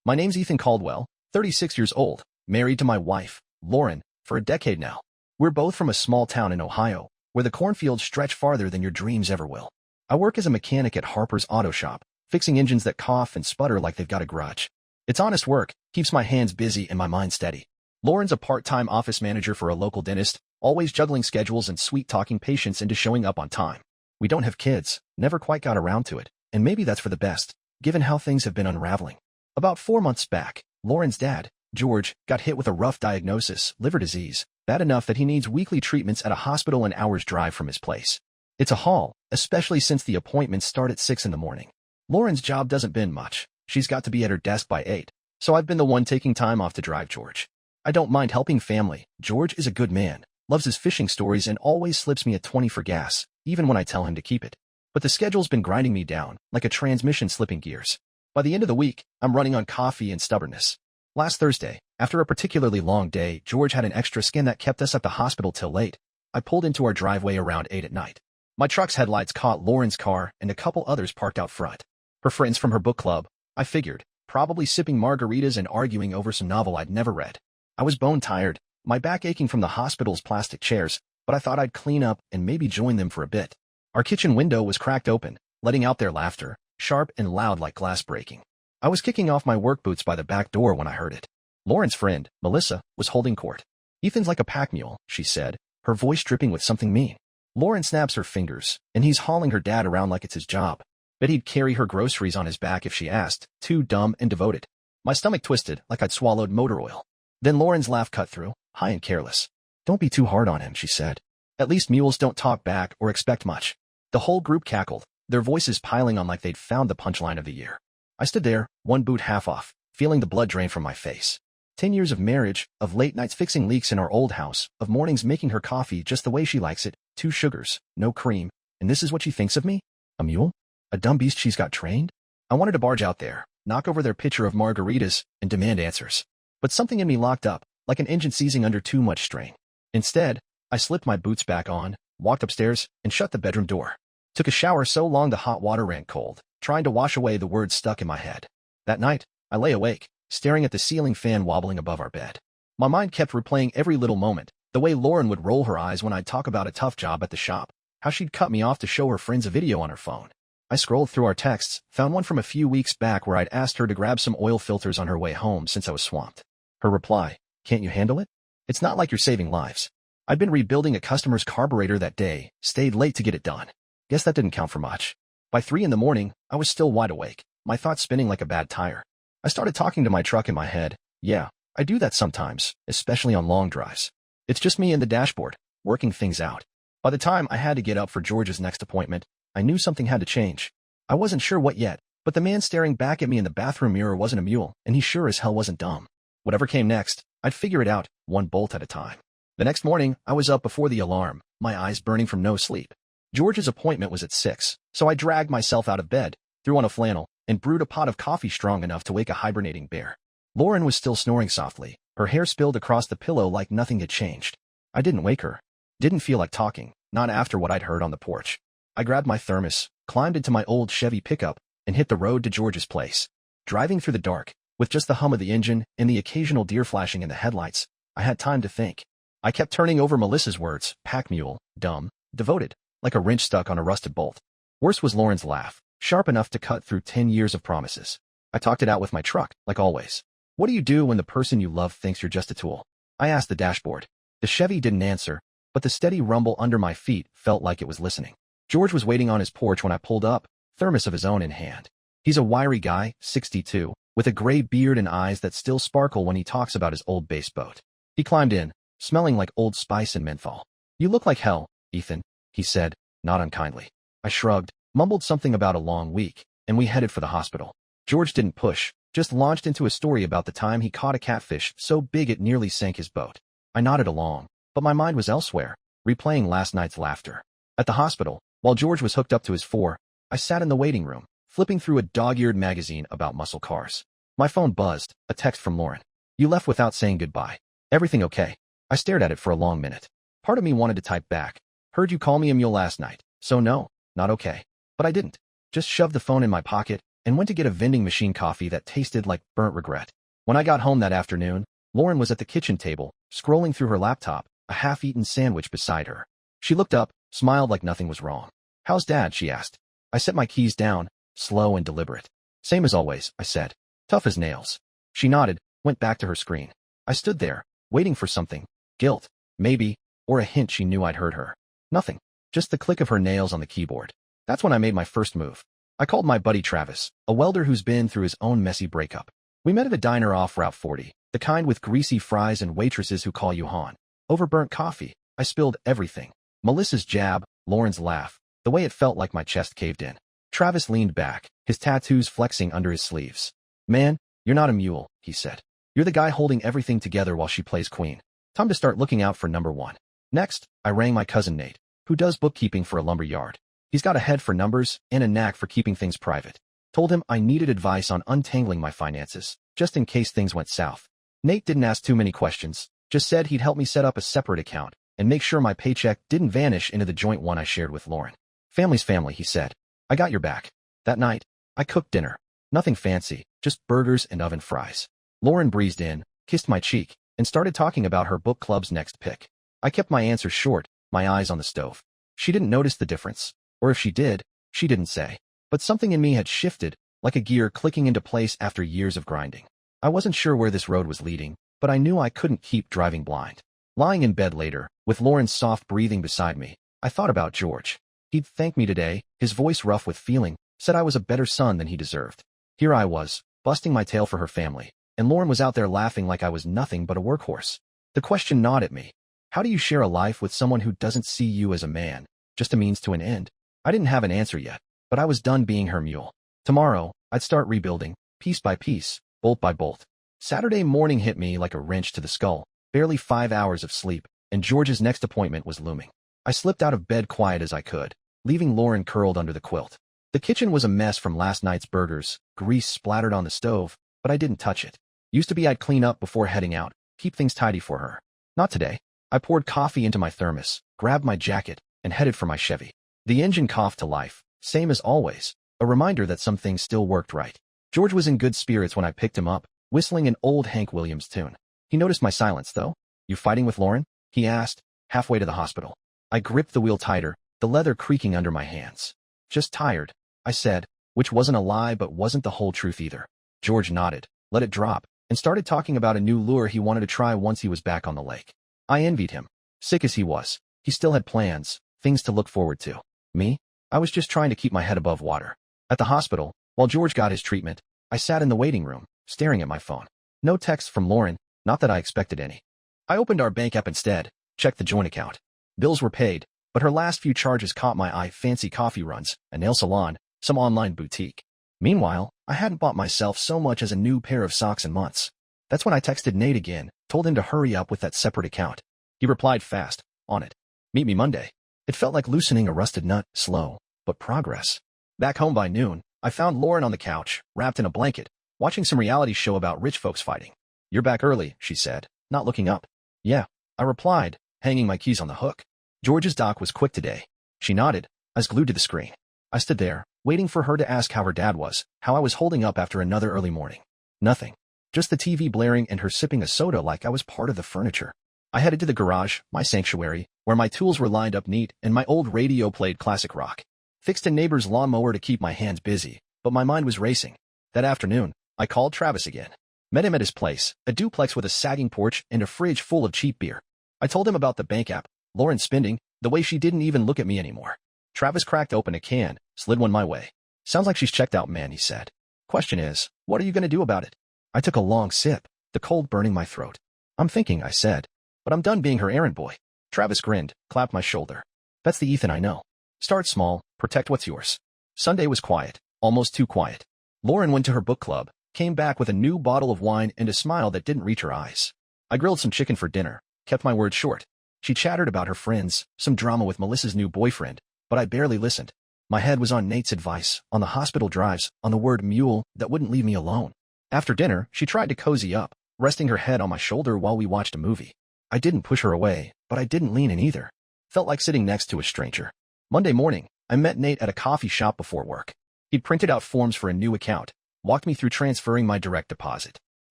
My name's Ethan Caldwell, 36 years old, married to my wife, Lauren, for a decade now. We're both from a small town in Ohio, where the cornfields stretch farther than your dreams ever will. I work as a mechanic at Harper's Auto Shop, fixing engines that cough and sputter like they've got a grudge. It's honest work, keeps my hands busy and my mind steady. Lauren's a part-time office manager for a local dentist, always juggling schedules and sweet-talking patients into showing up on time. We don't have kids, never quite got around to it, and maybe that's for the best, given how things have been unraveling. About 4 months back, Lauren's dad, George, got hit with a rough diagnosis, liver disease, bad enough that he needs weekly treatments at a hospital an hour's drive from his place. It's a haul, especially since the appointments start at 6 in the morning. Lauren's job doesn't bend much. She's got to be at her desk by 8, so I've been the one taking time off to drive George. I don't mind helping family. George is a good man, loves his fishing stories, and always slips me a 20 for gas, even when I tell him to keep it. But the schedule's been grinding me down, like a transmission slipping gears. By the end of the week, I'm running on coffee and stubbornness. Last Thursday, after a particularly long day, George had an extra skin that kept us at the hospital till late. I pulled into our driveway around 8 at night. My truck's headlights caught Lauren's car and a couple others parked out front. Her friends from her book club, I figured, probably sipping margaritas and arguing over some novel I'd never read. I was bone tired, my back aching from the hospital's plastic chairs, but I thought I'd clean up and maybe join them for a bit. Our kitchen window was cracked open, letting out their laughter, sharp and loud like glass breaking. I was kicking off my work boots by the back door when I heard it. Lauren's friend, Melissa, was holding court. "Ethan's like a pack mule," she said, her voice dripping with something mean. Lauren snaps her fingers, and he's hauling her dad around like it's his job. Bet he'd carry her groceries on his back if she asked, too dumb and devoted. My stomach twisted like I'd swallowed motor oil. Then Lauren's laugh cut through, high and careless. "Don't be too hard on him," she said. "At least mules don't talk back or expect much." The whole group cackled, their voices piling on like they'd found the punchline of the year. I stood there, one boot half off, feeling the blood drain from my face. 10 years of marriage, of late nights fixing leaks in our old house, of mornings making her coffee just the way she likes it, 2 sugars, no cream, and this is what she thinks of me? A mule? A dumb beast she's got trained? I wanted to barge out there, knock over their pitcher of margaritas, and demand answers. But something in me locked up, like an engine seizing under too much strain. Instead, I slipped my boots back on, walked upstairs, and shut the bedroom door. Took a shower so long the hot water ran cold, trying to wash away the words stuck in my head. That night, I lay awake, staring at the ceiling fan wobbling above our bed. My mind kept replaying every little moment, the way Lauren would roll her eyes when I'd talk about a tough job at the shop, how she'd cut me off to show her friends a video on her phone. I scrolled through our texts, found one from a few weeks back where I'd asked her to grab some oil filters on her way home since I was swamped. Her reply, "Can't you handle it? It's not like you're saving lives." I'd been rebuilding a customer's carburetor that day, stayed late to get it done. Guess that didn't count for much. By 3 in the morning, I was still wide awake, my thoughts spinning like a bad tire. I started talking to my truck in my head. Yeah, I do that sometimes, especially on long drives. It's just me and the dashboard, working things out. By the time I had to get up for George's next appointment, I knew something had to change. I wasn't sure what yet, but the man staring back at me in the bathroom mirror wasn't a mule, and he sure as hell wasn't dumb. Whatever came next, I'd figure it out, one bolt at a time. The next morning, I was up before the alarm, my eyes burning from no sleep. George's appointment was at 6, so I dragged myself out of bed, threw on a flannel, and brewed a pot of coffee strong enough to wake a hibernating bear. Lauren was still snoring softly, her hair spilled across the pillow like nothing had changed. I didn't wake her. Didn't feel like talking, not after what I'd heard on the porch. I grabbed my thermos, climbed into my old Chevy pickup, and hit the road to George's place. Driving through the dark, with just the hum of the engine and the occasional deer flashing in the headlights, I had time to think. I kept turning over Melissa's words, pack mule, dumb, devoted, like a wrench stuck on a rusted bolt. Worse was Lauren's laugh, sharp enough to cut through 10 years of promises. I talked it out with my truck, like always. What do you do when the person you love thinks you're just a tool? I asked the dashboard. The Chevy didn't answer, but the steady rumble under my feet felt like it was listening. George was waiting on his porch when I pulled up, thermos of his own in hand. He's a wiry guy, 62, with a gray beard and eyes that still sparkle when he talks about his old bass boat. He climbed in, smelling like Old Spice and menthol. "You look like hell, Ethan," he said, not unkindly. I shrugged, mumbled something about a long week, and we headed for the hospital. George didn't push, just launched into a story about the time he caught a catfish so big it nearly sank his boat. I nodded along, but my mind was elsewhere, replaying last night's laughter. At the hospital, while George was hooked up to his 4, I sat in the waiting room, flipping through a dog-eared magazine about muscle cars. My phone buzzed, a text from Lauren. "You left without saying goodbye. Everything okay?" I stared at it for a long minute. Part of me wanted to type back, "Heard you call me a mule last night, so no, not okay." But I didn't. Just shoved the phone in my pocket, and went to get a vending machine coffee that tasted like burnt regret. When I got home that afternoon, Lauren was at the kitchen table, scrolling through her laptop, a half-eaten sandwich beside her. She looked up, smiled like nothing was wrong. "How's Dad?" she asked. I set my keys down, slow and deliberate. "Same as always," I said. "Tough as nails." She nodded, went back to her screen. I stood there, waiting for something. Guilt, maybe, or a hint she knew I'd heard her. Nothing. Just the click of her nails on the keyboard. That's when I made my first move. I called my buddy Travis, a welder who's been through his own messy breakup. We met at a diner off Route 40, the kind with greasy fries and waitresses who call you hon. Over burnt coffee, I spilled everything. Melissa's jab, Lauren's laugh, the way it felt like my chest caved in. Travis leaned back, his tattoos flexing under his sleeves. "Man, you're not a mule," he said. "You're the guy holding everything together while she plays queen. Time to start looking out for number one." Next, I rang my cousin Nate, who does bookkeeping for a lumber yard. He's got a head for numbers and a knack for keeping things private. Told him I needed advice on untangling my finances, just in case things went south. Nate didn't ask too many questions, just said he'd help me set up a separate account and make sure my paycheck didn't vanish into the joint one I shared with Lauren. "Family's family," he said. "I got your back." That night, I cooked dinner. Nothing fancy, just burgers and oven fries. Lauren breezed in, kissed my cheek, and started talking about her book club's next pick. I kept my answers short, my eyes on the stove. She didn't notice the difference, or if she did, she didn't say. But something in me had shifted, like a gear clicking into place after years of grinding. I wasn't sure where this road was leading, but I knew I couldn't keep driving blind. Lying in bed later, with Lauren's soft breathing beside me, I thought about George. He'd thank me today, his voice rough with feeling, said I was a better son than he deserved. Here I was, busting my tail for her family, and Lauren was out there laughing like I was nothing but a workhorse. The question gnawed at me. How do you share a life with someone who doesn't see you as a man, just a means to an end? I didn't have an answer yet, but I was done being her mule. Tomorrow, I'd start rebuilding, piece by piece, bolt by bolt. Saturday morning hit me like a wrench to the skull, barely 5 hours of sleep, and George's next appointment was looming. I slipped out of bed quiet as I could, leaving Lauren curled under the quilt. The kitchen was a mess from last night's burgers, grease splattered on the stove, but I didn't touch it. Used to be I'd clean up before heading out, keep things tidy for her. Not today. I poured coffee into my thermos, grabbed my jacket, and headed for my Chevy. The engine coughed to life, same as always, a reminder that some things still worked right. George was in good spirits when I picked him up, whistling an old Hank Williams tune. He noticed my silence, though. "You fighting with Lauren?" he asked, halfway to the hospital. I gripped the wheel tighter, the leather creaking under my hands. "Just tired," I said, which wasn't a lie but wasn't the whole truth either. George nodded, let it drop, and started talking about a new lure he wanted to try once he was back on the lake. I envied him. Sick as he was, he still had plans, things to look forward to. Me? I was just trying to keep my head above water. At the hospital, while George got his treatment, I sat in the waiting room, staring at my phone. No texts from Lauren, not that I expected any. I opened our bank app instead, checked the joint account. Bills were paid, but her last few charges caught my eye: fancy coffee runs, a nail salon, some online boutique. Meanwhile, I hadn't bought myself so much as a new pair of socks in months. That's when I texted Nate again, told him to hurry up with that separate account. He replied fast, "On it. Meet me Monday." It felt like loosening a rusted nut, slow, but progress. Back home by noon, I found Lauren on the couch, wrapped in a blanket, watching some reality show about rich folks fighting. "You're back early," she said, not looking up. "Yeah," I replied, hanging my keys on the hook. George's doc was quick today. She nodded, eyes glued to the screen. I stood there, waiting for her to ask how her dad was, how I was holding up after another early morning. Nothing. Just the TV blaring and her sipping a soda like I was part of the furniture. I headed to the garage, my sanctuary, where my tools were lined up neat and my old radio played classic rock. Fixed a neighbor's lawnmower to keep my hands busy, but my mind was racing. That afternoon, I called Travis again. Met him at his place, a duplex with a sagging porch and a fridge full of cheap beer. I told him about the bank app, Lauren's spending, the way she didn't even look at me anymore. Travis cracked open a can, slid one my way. "Sounds like she's checked out, man," he said. "Question is, what are you going to do about it?" I took a long sip, the cold burning my throat. "I'm thinking," I said, "but I'm done being her errand boy." Travis grinned, clapped my shoulder. "That's the Ethan I know. Start small, protect what's yours." Sunday was quiet, almost too quiet. Lauren went to her book club, came back with a new bottle of wine and a smile that didn't reach her eyes. I grilled some chicken for dinner, kept my word short. She chattered about her friends, some drama with Melissa's new boyfriend, but I barely listened. My head was on Nate's advice, on the hospital drives, on the word mule that wouldn't leave me alone. After dinner, she tried to cozy up, resting her head on my shoulder while we watched a movie. I didn't push her away, but I didn't lean in either. Felt like sitting next to a stranger. Monday morning, I met Nate at a coffee shop before work. He'd printed out forms for a new account, walked me through transferring my direct deposit.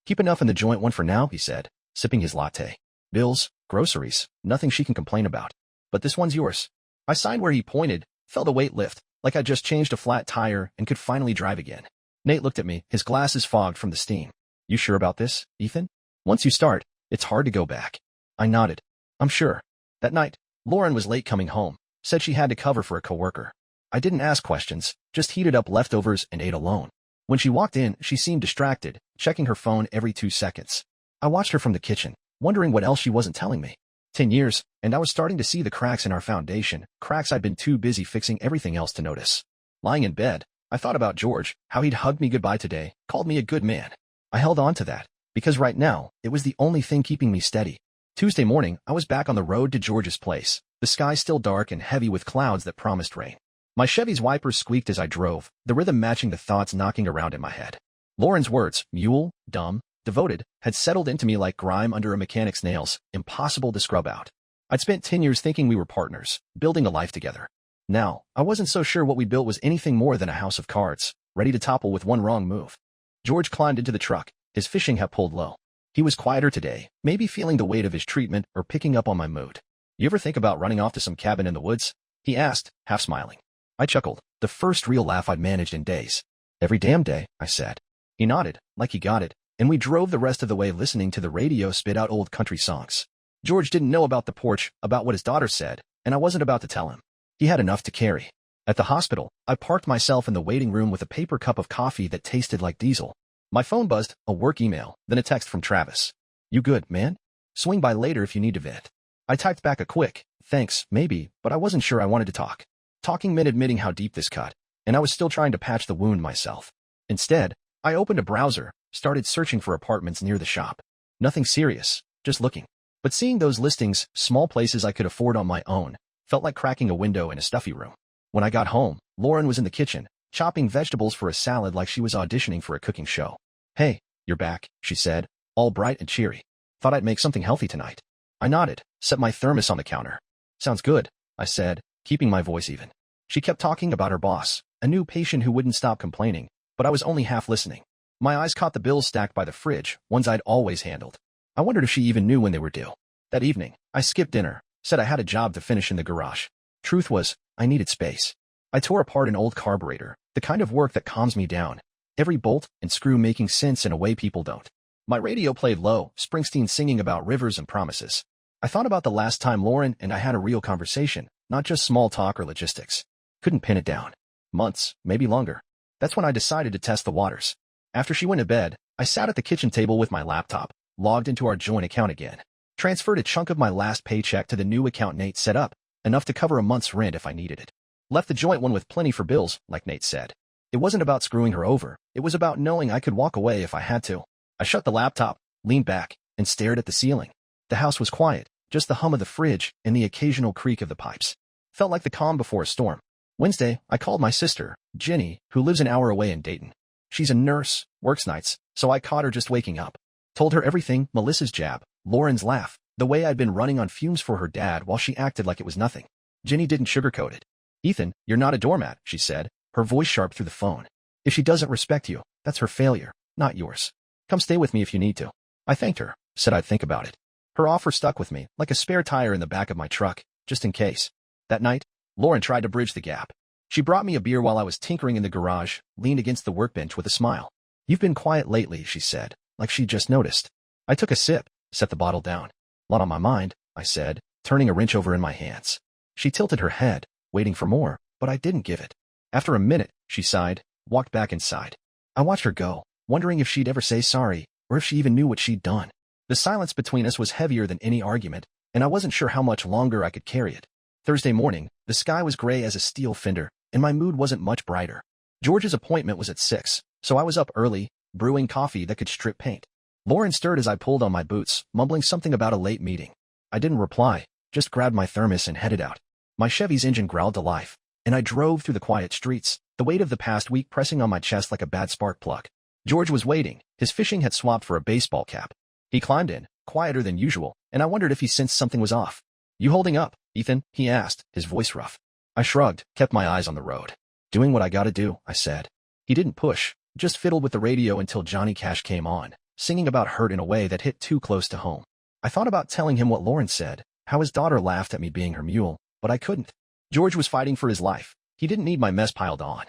Keep enough in the joint one for now, he said, sipping his latte. Bills, groceries, nothing she can complain about. But this one's yours. I signed where he pointed, felt a weight lift, like I'd just changed a flat tire and could finally drive again. Nate looked at me, his glasses fogged from the steam. You sure about this, Ethan? Once you start, it's hard to go back. I nodded. I'm sure. That night, Lauren was late coming home, said she had to cover for a coworker. I didn't ask questions, just heated up leftovers and ate alone. When she walked in, she seemed distracted, checking her phone every 2 seconds. I watched her from the kitchen, wondering what else she wasn't telling me. 10 years, and I was starting to see the cracks in our foundation, cracks I'd been too busy fixing everything else to notice. Lying in bed, I thought about George, how he'd hugged me goodbye today, called me a good man. I held on to that, because right now, it was the only thing keeping me steady. Tuesday morning, I was back on the road to George's place, the sky still dark and heavy with clouds that promised rain. My Chevy's wipers squeaked as I drove, the rhythm matching the thoughts knocking around in my head. Lauren's words, mule, dumb, devoted, had settled into me like grime under a mechanic's nails, impossible to scrub out. I'd spent 10 years thinking we were partners, building a life together. Now, I wasn't so sure what we built was anything more than a house of cards, ready to topple with one wrong move. George climbed into the truck, his fishing hat pulled low. He was quieter today, maybe feeling the weight of his treatment or picking up on my mood. You ever think about running off to some cabin in the woods? He asked, half smiling. I chuckled, the first real laugh I'd managed in days. Every damn day, I said. He nodded, like he got it, and we drove the rest of the way listening to the radio spit out old country songs. George didn't know about the porch, about what his daughter said, and I wasn't about to tell him. He had enough to carry. At the hospital, I parked myself in the waiting room with a paper cup of coffee that tasted like diesel. My phone buzzed, a work email, then a text from Travis. You good, man? Swing by later if you need to vent. I typed back a quick, thanks, maybe, but I wasn't sure I wanted to talk. Talking meant admitting how deep this cut, and I was still trying to patch the wound myself. Instead, I opened a browser, started searching for apartments near the shop. Nothing serious, just looking. But seeing those listings, small places I could afford on my own, felt like cracking a window in a stuffy room. When I got home, Lauren was in the kitchen, chopping vegetables for a salad like she was auditioning for a cooking show. Hey, you're back, she said, all bright and cheery. Thought I'd make something healthy tonight. I nodded, set my thermos on the counter. Sounds good, I said, keeping my voice even. She kept talking about her boss, a new patient who wouldn't stop complaining, but I was only half listening. My eyes caught the bills stacked by the fridge, ones I'd always handled. I wondered if she even knew when they were due. That evening, I skipped dinner, said I had a job to finish in the garage. Truth was, I needed space. I tore apart an old carburetor, the kind of work that calms me down, every bolt and screw making sense in a way people don't. My radio played low, Springsteen singing about rivers and promises. I thought about the last time Lauren and I had a real conversation, not just small talk or logistics. Couldn't pin it down. Months, maybe longer. That's when I decided to test the waters. After she went to bed, I sat at the kitchen table with my laptop, logged into our joint account again. Transferred a chunk of my last paycheck to the new account Nate set up, enough to cover a month's rent if I needed it. Left the joint one with plenty for bills, like Nate said. It wasn't about screwing her over, it was about knowing I could walk away if I had to. I shut the laptop, leaned back, and stared at the ceiling. The house was quiet, just the hum of the fridge and the occasional creak of the pipes. Felt like the calm before a storm. Wednesday, I called my sister, Jenny, who lives an hour away in Dayton. She's a nurse, works nights, so I caught her just waking up. Told her everything, Melissa's jab, Lauren's laugh, the way I'd been running on fumes for her dad while she acted like it was nothing. Jenny didn't sugarcoat it. Ethan, you're not a doormat, she said, her voice sharp through the phone. If she doesn't respect you, that's her failure, not yours. Come stay with me if you need to. I thanked her, said I'd think about it. Her offer stuck with me, like a spare tire in the back of my truck, just in case. That night, Lauren tried to bridge the gap. She brought me a beer while I was tinkering in the garage, leaned against the workbench with a smile. You've been quiet lately, she said, like she'd just noticed. I took a sip, set the bottle down. Lot on my mind, I said, turning a wrench over in my hands. She tilted her head, waiting for more, but I didn't give it. After a minute, she sighed, walked back inside. I watched her go, wondering if she'd ever say sorry, or if she even knew what she'd done. The silence between us was heavier than any argument, and I wasn't sure how much longer I could carry it. Thursday morning, the sky was gray as a steel fender, and my mood wasn't much brighter. George's appointment was at 6, so I was up early, brewing coffee that could strip paint. Lauren stirred as I pulled on my boots, mumbling something about a late meeting. I didn't reply, just grabbed my thermos and headed out. My Chevy's engine growled to life, and I drove through the quiet streets, the weight of the past week pressing on my chest like a bad spark plug. George was waiting, his fishing had swapped for a baseball cap. He climbed in, quieter than usual, and I wondered if he sensed something was off. You holding up, Ethan? He asked, his voice rough. I shrugged, kept my eyes on the road. Doing what I gotta do, I said. He didn't push, just fiddled with the radio until Johnny Cash came on, singing about hurt in a way that hit too close to home. I thought about telling him what Lauren said, how his daughter laughed at me being her mule, but I couldn't. George was fighting for his life. He didn't need my mess piled on.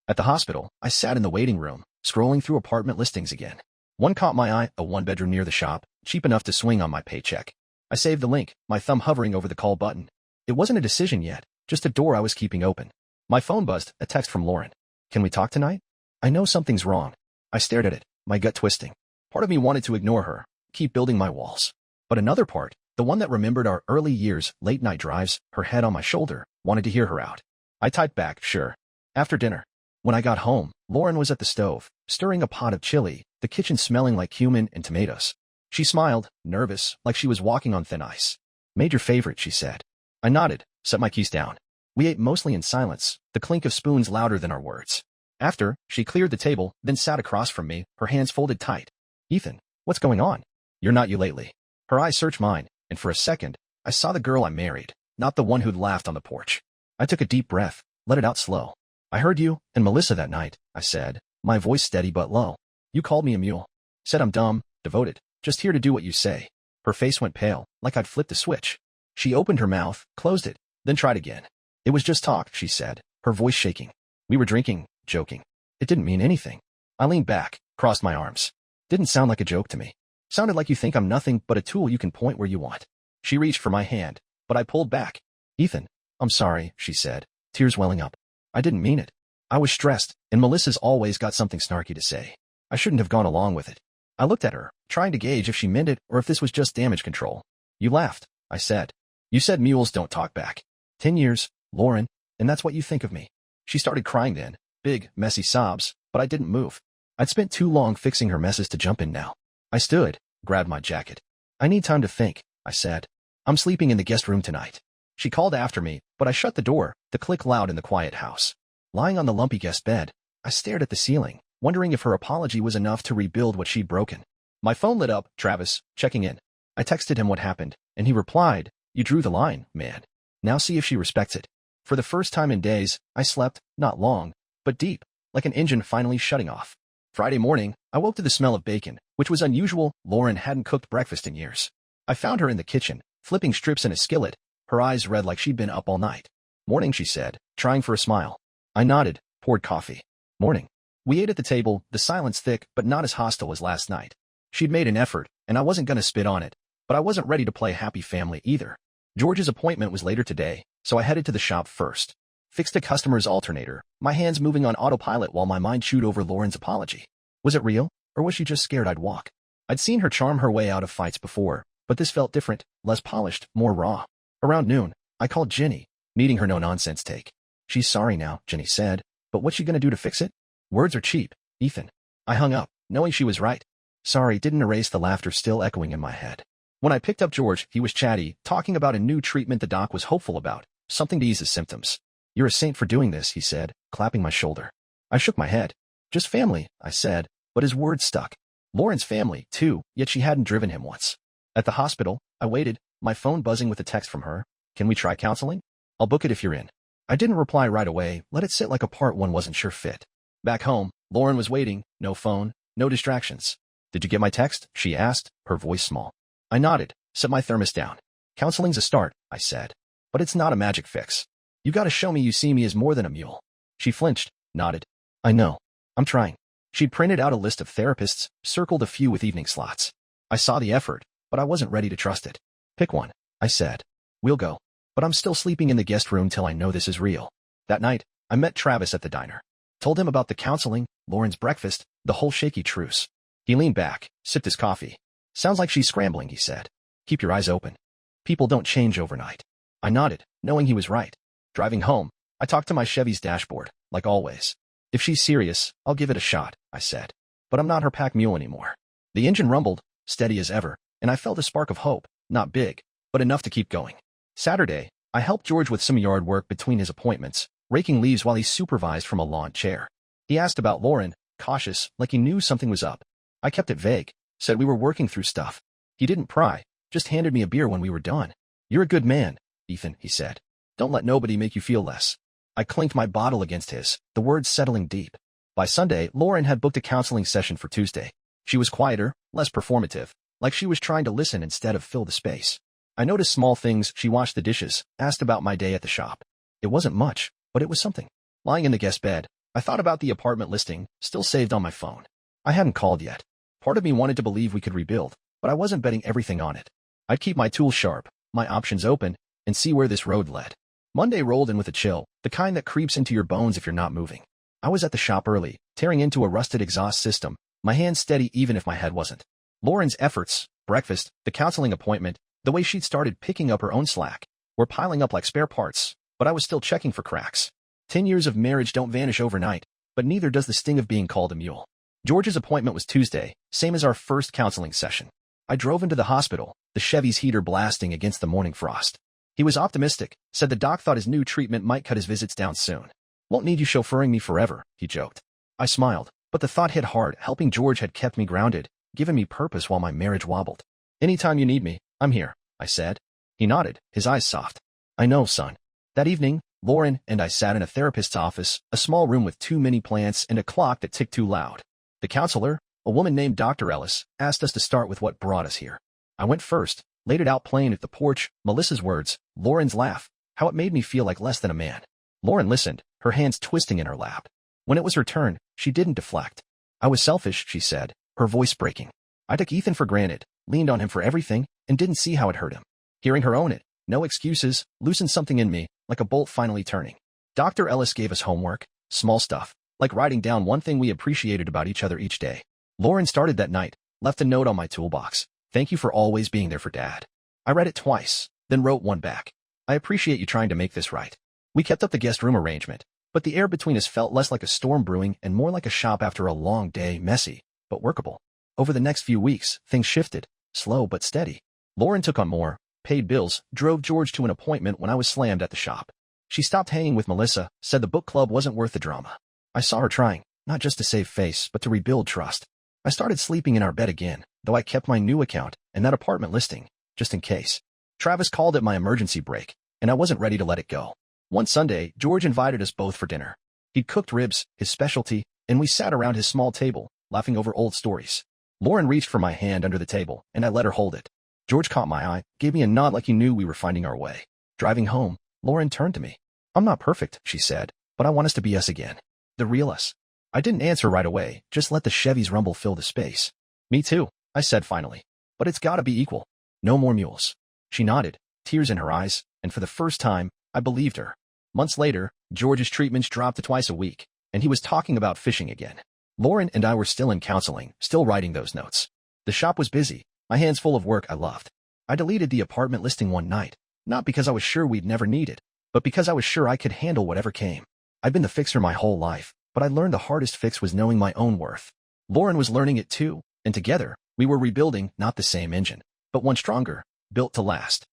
At the hospital, I sat in the waiting room, scrolling through apartment listings again. One caught my eye, a one-bedroom near the shop, cheap enough to swing on my paycheck. I saved the link, my thumb hovering over the call button. It wasn't a decision yet, just a door I was keeping open. My phone buzzed, a text from Lauren. Can we talk tonight? I know something's wrong. I stared at it, my gut twisting. Part of me wanted to ignore her, keep building my walls. But another part, the one that remembered our early years, late-night drives, her head on my shoulder, wanted to hear her out. I typed back, sure. After dinner. When I got home, Lauren was at the stove, stirring a pot of chili, the kitchen smelling like cumin and tomatoes. She smiled, nervous, like she was walking on thin ice. Made your favorite, she said. I nodded, set my keys down. We ate mostly in silence, the clink of spoons louder than our words. After, she cleared the table, then sat across from me, her hands folded tight. Ethan, what's going on? You're not you lately. Her eyes searched mine, and for a second, I saw the girl I married, not the one who'd laughed on the porch. I took a deep breath, let it out slow. I heard you and Melissa that night, I said, my voice steady but low. You called me a mule. Said I'm dumb, devoted, just here to do what you say. Her face went pale, like I'd flipped a switch. She opened her mouth, closed it, then tried again. It was just talk, she said, her voice shaking. We were drinking, joking. It didn't mean anything. I leaned back, crossed my arms. Didn't sound like a joke to me. Sounded like you think I'm nothing but a tool you can point where you want. She reached for my hand, but I pulled back. Ethan, I'm sorry, she said, tears welling up. I didn't mean it. I was stressed, and Melissa's always got something snarky to say. I shouldn't have gone along with it. I looked at her, trying to gauge if she meant it or if this was just damage control. You laughed, I said. You said mules don't talk back. 10 years, Lauren, and that's what you think of me. She started crying then, big, messy sobs, but I didn't move. I'd spent too long fixing her messes to jump in now. I stood, grabbed my jacket. I need time to think, I said. I'm sleeping in the guest room tonight. She called after me, but I shut the door, the click loud in the quiet house. Lying on the lumpy guest bed, I stared at the ceiling, wondering if her apology was enough to rebuild what she'd broken. My phone lit up, Travis, checking in. I texted him what happened, and he replied, you drew the line, man. Now see if she respects it. For the first time in days, I slept, not long, but deep, like an engine finally shutting off. Friday morning, I woke to the smell of bacon, which was unusual. Lauren hadn't cooked breakfast in years. I found her in the kitchen, flipping strips in a skillet, her eyes red like she'd been up all night. Morning, she said, trying for a smile. I nodded, poured coffee. Morning. We ate at the table, the silence thick but not as hostile as last night. She'd made an effort, and I wasn't going to spit on it, but I wasn't ready to play happy family either. George's appointment was later today, so I headed to the shop first. Fixed a customer's alternator, my hands moving on autopilot while my mind chewed over Lauren's apology. Was it real, or was she just scared I'd walk? I'd seen her charm her way out of fights before, but this felt different, less polished, more raw. Around noon, I called Jenny, needing her no-nonsense take. She's sorry now, Jenny said, but what's she gonna do to fix it? Words are cheap, Ethan. I hung up, knowing she was right. Sorry didn't erase the laughter still echoing in my head. When I picked up George, he was chatty, talking about a new treatment the doc was hopeful about, something to ease his symptoms. You're a saint for doing this, he said, clapping my shoulder. I shook my head. Just family, I said, but his words stuck. Lauren's family, too, yet she hadn't driven him once. At the hospital, I waited, my phone buzzing with a text from her. Can we try counseling? I'll book it if you're in. I didn't reply right away, let it sit like a part one wasn't sure fit. Back home, Lauren was waiting, no phone, no distractions. Did you get my text? She asked, her voice small. I nodded, set my thermos down. Counseling's a start, I said. But it's not a magic fix. You gotta show me you see me as more than a mule. She flinched, nodded. I know. I'm trying. She'd printed out a list of therapists, circled a few with evening slots. I saw the effort, but I wasn't ready to trust it. Pick one, I said. We'll go. But I'm still sleeping in the guest room till I know this is real. That night, I met Travis at the diner. Told him about the counseling, Lauren's breakfast, the whole shaky truce. He leaned back, sipped his coffee. Sounds like she's scrambling, he said. Keep your eyes open. People don't change overnight. I nodded, knowing he was right. Driving home, I talked to my Chevy's dashboard, like always. If she's serious, I'll give it a shot, I said. But I'm not her pack mule anymore. The engine rumbled, steady as ever, and I felt a spark of hope, not big, but enough to keep going. Saturday, I helped George with some yard work between his appointments, raking leaves while he supervised from a lawn chair. He asked about Lauren, cautious, like he knew something was up. I kept it vague, said we were working through stuff. He didn't pry, just handed me a beer when we were done. You're a good man, Ethan, he said. Don't let nobody make you feel less. I clinked my bottle against his, the words settling deep. By Sunday, Lauren had booked a counseling session for Tuesday. She was quieter, less performative, like she was trying to listen instead of fill the space. I noticed small things. She washed the dishes, asked about my day at the shop. It wasn't much, but it was something. Lying in the guest bed, I thought about the apartment listing, still saved on my phone. I hadn't called yet. Part of me wanted to believe we could rebuild, but I wasn't betting everything on it. I'd keep my tools sharp, my options open, and see where this road led. Monday rolled in with a chill, the kind that creeps into your bones if you're not moving. I was at the shop early, tearing into a rusted exhaust system, my hands steady even if my head wasn't. Lauren's efforts, breakfast, the counseling appointment, the way she'd started picking up her own slack, were piling up like spare parts, but I was still checking for cracks. 10 years of marriage don't vanish overnight, but neither does the sting of being called a mule. George's appointment was Tuesday, same as our first counseling session. I drove into the hospital, the Chevy's heater blasting against the morning frost. He was optimistic, said the doc thought his new treatment might cut his visits down soon. Won't need you chauffeuring me forever, he joked. I smiled, but the thought hit hard. Helping George had kept me grounded, given me purpose while my marriage wobbled. Anytime you need me, I'm here, I said. He nodded, his eyes soft. I know, son. That evening, Lauren and I sat in a therapist's office, a small room with too many plants and a clock that ticked too loud. The counselor, a woman named Dr. Ellis, asked us to start with what brought us here. I went first, laid it out plain at the porch, Melissa's words, Lauren's laugh, how it made me feel like less than a man. Lauren listened, her hands twisting in her lap. When it was her turn, she didn't deflect. I was selfish, she said, her voice breaking. I took Ethan for granted, leaned on him for everything, and didn't see how it hurt him. Hearing her own it, no excuses, loosened something in me, like a bolt finally turning. Dr. Ellis gave us homework, small stuff, like writing down one thing we appreciated about each other each day. Lauren started that night, left a note on my toolbox. Thank you for always being there for Dad. I read it twice, then wrote one back. I appreciate you trying to make this right. We kept up the guest room arrangement, but the air between us felt less like a storm brewing and more like a shop after a long day, messy, but workable. Over the next few weeks, things shifted, slow but steady. Lauren took on more, paid bills, drove George to an appointment when I was slammed at the shop. She stopped hanging with Melissa, said the book club wasn't worth the drama. I saw her trying, not just to save face, but to rebuild trust. I started sleeping in our bed again, though I kept my new account and that apartment listing, just in case. Travis called it my emergency brake, and I wasn't ready to let it go. One Sunday, George invited us both for dinner. He'd cooked ribs, his specialty, and we sat around his small table, laughing over old stories. Lauren reached for my hand under the table, and I let her hold it. George caught my eye, gave me a nod like he knew we were finding our way. Driving home, Lauren turned to me. I'm not perfect, she said, but I want us to be us again. The real us. I didn't answer right away, just let the Chevy's rumble fill the space. Me too, I said finally. But it's gotta be equal. No more mules. She nodded, tears in her eyes, and for the first time, I believed her. Months later, George's treatments dropped to twice a week, and he was talking about fishing again. Lauren and I were still in counseling, still writing those notes. The shop was busy, my hands full of work I loved. I deleted the apartment listing one night, not because I was sure we'd never need it, but because I was sure I could handle whatever came. I'd been the fixer my whole life, but I learned the hardest fix was knowing my own worth. Lauren was learning it too, and together, we were rebuilding not the same engine, but one stronger, built to last.